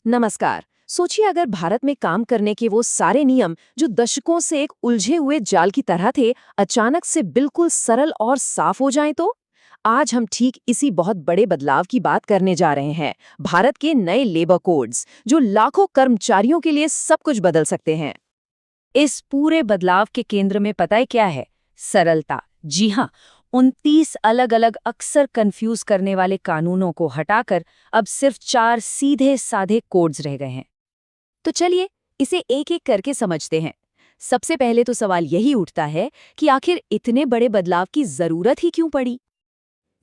नमस्कार। सोचिए अगर भारत में काम करने के वो सारे नियम जो दशकों से एक उलझे हुए जाल की तरह थे, अचानक से बिल्कुल सरल और साफ हो जाएं तो? आज हम ठीक इसी बहुत बड़े बदलाव की बात करने जा रहे हैं। भारत के नए लेबर कोड्स जो लाखों कर्मचारियों के लिए सब कुछ बदल सकते हैं। इस पूरे बदलाव के केंद्र में पता है क्या है? सरलता। जी हाँ, 29 अलग अलग अक्सर कंफ्यूज करने वाले कानूनों को हटाकर अब सिर्फ 4 सीधे साधे कोड्स रह गए हैं। तो चलिए इसे एक एक करके समझते हैं। सबसे पहले तो सवाल यही उठता है कि आखिर इतने बड़े बदलाव की जरूरत ही क्यों पड़ी?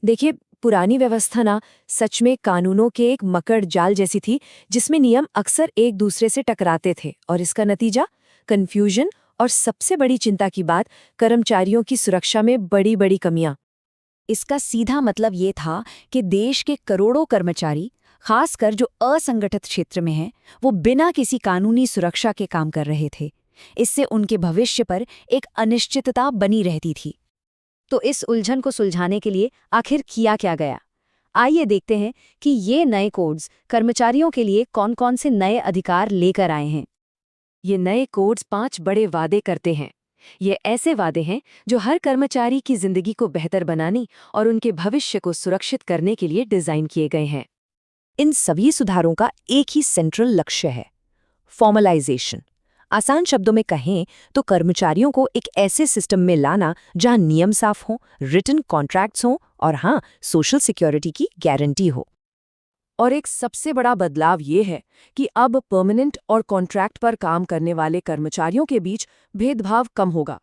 देखिए, पुरानी व्यवस्था ना सच में कानूनों के एक मकड़ जाल जैसी थी, जिसमें नियम अक्सर एक दूसरे से टकराते थे और इसका नतीजा कंफ्यूजन और सबसे बड़ी चिंता की बात, कर्मचारियों की सुरक्षा में बड़ी बड़ी कमियां। इसका सीधा मतलब ये था कि देश के करोड़ों कर्मचारी, खासकर जो असंगठित क्षेत्र में हैं, वो बिना किसी कानूनी सुरक्षा के काम कर रहे थे। इससे उनके भविष्य पर एक अनिश्चितता बनी रहती थी। तो इस उलझन को सुलझाने के लिए आखिर किया क्या गया? आइए देखते हैं कि ये नए कोड्स कर्मचारियों के लिए कौन-कौन से नए अधिकार लेकर आए हैं। ये नए कोड्स 5 बड़े वादे करते हैं। ये ऐसे वादे हैं जो हर कर्मचारी की जिंदगी को बेहतर बनाने और उनके भविष्य को सुरक्षित करने के लिए डिजाइन किए गए हैं। इन सभी सुधारों का एक ही सेंट्रल लक्ष्य है, फॉर्मलाइजेशन। आसान शब्दों में कहें तो कर्मचारियों को एक ऐसे सिस्टम में लाना जहां नियम साफ हों, रिटन कॉन्ट्रैक्ट्स हों और हाँ, सोशल सिक्योरिटी की गारंटी हो। और एक सबसे बड़ा बदलाव ये है कि अब परमानेंट और कॉन्ट्रैक्ट पर काम करने वाले कर्मचारियों के बीच भेदभाव कम होगा।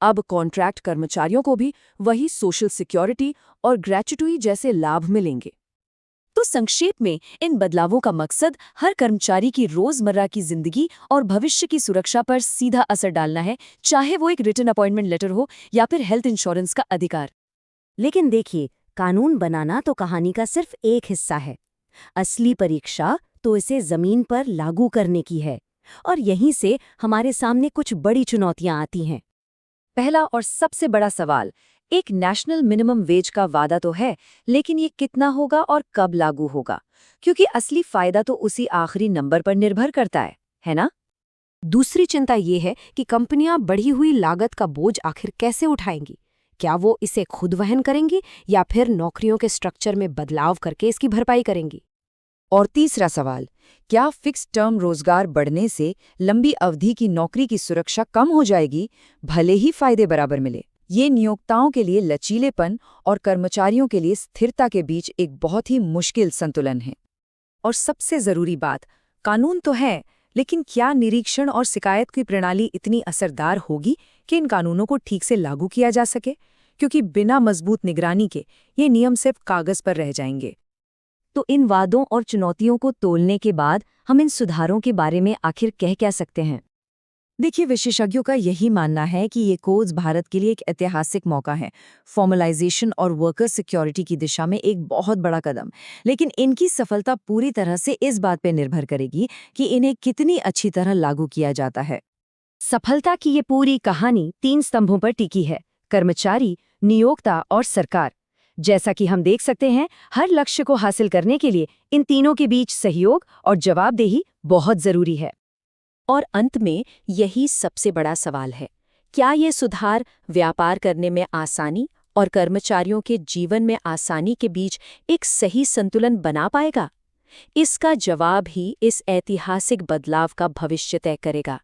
अब कॉन्ट्रैक्ट कर्मचारियों को भी वही सोशल सिक्योरिटी और ग्रेच्युटी जैसे लाभ मिलेंगे। तो संक्षेप में इन बदलावों का मकसद हर कर्मचारी की रोजमर्रा की जिंदगी और भविष्य की सुरक्षा पर सीधा असर डालना है, चाहे वो एक रिटन अपॉइंटमेंट लेटर हो या फिर हेल्थ इंश्योरेंस का अधिकार। लेकिन देखिए, कानून बनाना तो कहानी का सिर्फ एक हिस्सा है। असली परीक्षा तो इसे जमीन पर लागू करने की है। और यहीं से हमारे सामने कुछ बड़ी चुनौतियां आती हैं। पहला और सबसे बड़ा सवाल, एक नेशनल मिनिमम वेज का वादा तो है, लेकिन ये कितना होगा और कब लागू होगा? क्योंकि असली फायदा तो उसी आखिरी नंबर पर निर्भर करता है ना? दूसरी चिंता ये है कि कंपनियां बढ़ी हुई लागत का बोझ आखिर कैसे उठाएंगी? क्या वो इसे खुद वहन करेंगी या फिर नौकरियों के स्ट्रक्चर में बदलाव करके इसकी भरपाई करेंगी? और तीसरा सवाल, क्या फिक्स टर्म रोजगार बढ़ने से लंबी अवधि की नौकरी की सुरक्षा कम हो जाएगी, भले ही फायदे बराबर मिले? ये नियोक्ताओं के लिए लचीलेपन और कर्मचारियों के लिए स्थिरता के बीच एक बहुत ही मुश्किल संतुलन है। और सबसे जरूरी बात, कानून तो है, लेकिन क्या निरीक्षण और शिकायत की प्रणाली इतनी असरदार होगी कि इन कानूनों को ठीक से लागू किया जा सके? क्योंकि बिना मजबूत निगरानी के ये नियम सिर्फ कागज पर रह जाएंगे। तो इन वादों और चुनौतियों को तोलने के बाद हम इन सुधारों के बारे में आखिर कह क्या सकते हैं? देखिए, विशेषज्ञों का यही मानना है कि ये कोड्स भारत के लिए एक ऐतिहासिक मौका है, फॉर्मलाइजेशन और वर्कर सिक्योरिटी की दिशा में एक बहुत बड़ा कदम। लेकिन इनकी सफलता पूरी तरह से इस बात पर निर्भर करेगी कि इन्हें कितनी अच्छी तरह लागू किया जाता है। सफलता की ये पूरी कहानी 3 स्तंभों पर टिकी है, कर्मचारी, नियोक्ता और सरकार। जैसा कि हम देख सकते हैं, हर लक्ष्य को हासिल करने के लिए इन तीनों के बीच सहयोग और जवाबदेही बहुत जरूरी है। और अंत में यही सबसे बड़ा सवाल है, क्या ये सुधार व्यापार करने में आसानी और कर्मचारियों के जीवन में आसानी के बीच एक सही संतुलन बना पाएगा? इसका जवाब ही इस ऐतिहासिक बदलाव का भविष्य तय करेगा।